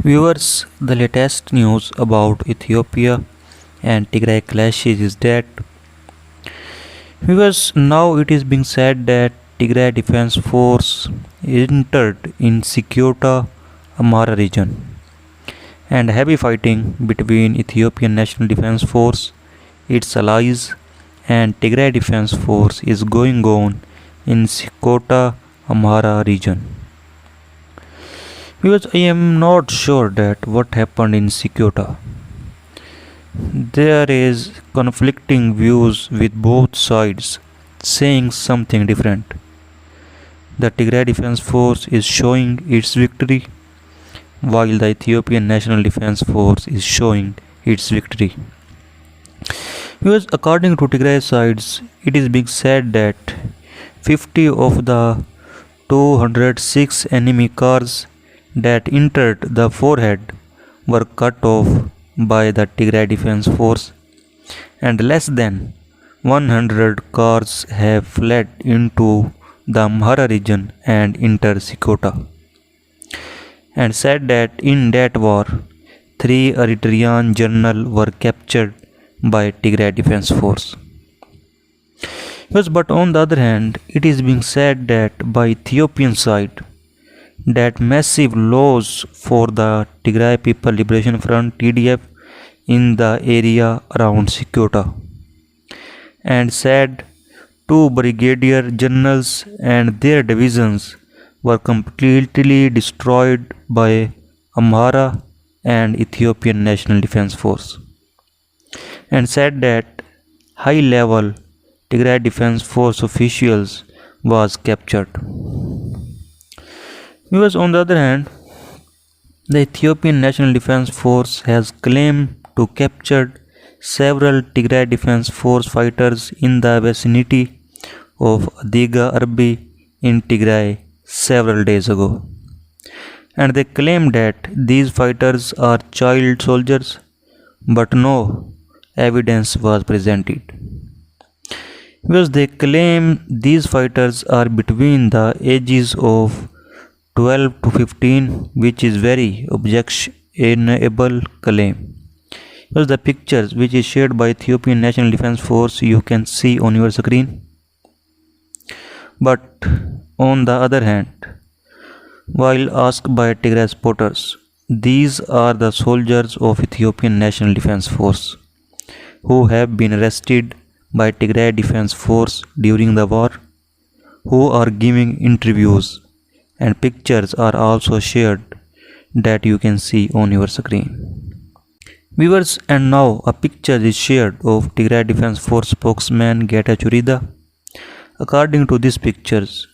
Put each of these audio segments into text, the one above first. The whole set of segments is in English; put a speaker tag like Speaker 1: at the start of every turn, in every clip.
Speaker 1: Viewers, the latest news about Ethiopia and Tigray clashes is that now it is being said that Tigray Defense Force entered in Sikota Amhara region and heavy fighting between Ethiopian National Defense Force, its allies, and Tigray Defense Force is going on in Sikota Amhara region. I am not sure that what happened in Sikota. There is conflicting views with both sides saying something different. The Tigray Defense Force is showing its victory while the Ethiopian National Defense Force is showing its victory. According to Tigray sides, it is being said that 50 of the 206 enemy cars that entered the forehead were cut off by the Tigray Defense Force, and less than 100 cars have fled into the Amhara region and entered Sikota, and said that in that war, 3 Eritrean generals were captured by Tigray Defense Force. But on the other hand, it is being said that by Ethiopian side that massive loss for the Tigray People Liberation Front TDF in the area around Sikota, and said 2 brigadier generals and their divisions were completely destroyed by Amhara and Ethiopian National Defense Force, and said that high level Tigray Defense Force officials was captured. On the other hand, the Ethiopian National Defense Force has claimed to captured several Tigray Defense Force fighters in the vicinity of Adiga Arbi in Tigray several days ago, and they claim that these fighters are child soldiers, but no evidence was presented. They claim these fighters are between the ages of 12 to 15, which is very objectionable claim. The pictures which is shared by Ethiopian National Defense Force you can see on your screen. But on the other hand, while asked by Tigray supporters, these are the soldiers of Ethiopian National Defense Force who have been arrested by Tigray Defense Force during the war, who are giving interviews, and pictures are also shared that you can see on your screen. And now a picture is shared of Tigray Defense Force spokesman Getachew Reda. According to these pictures,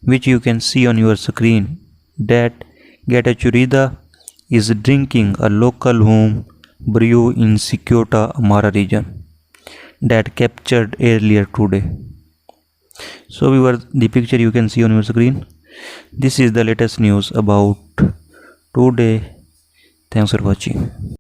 Speaker 1: which you can see on your screen, that Getachew Reda is drinking a local home brew in Sikota Amhara region that captured earlier today. The picture you can see on your screen. This is the latest news about today. Thanks for watching.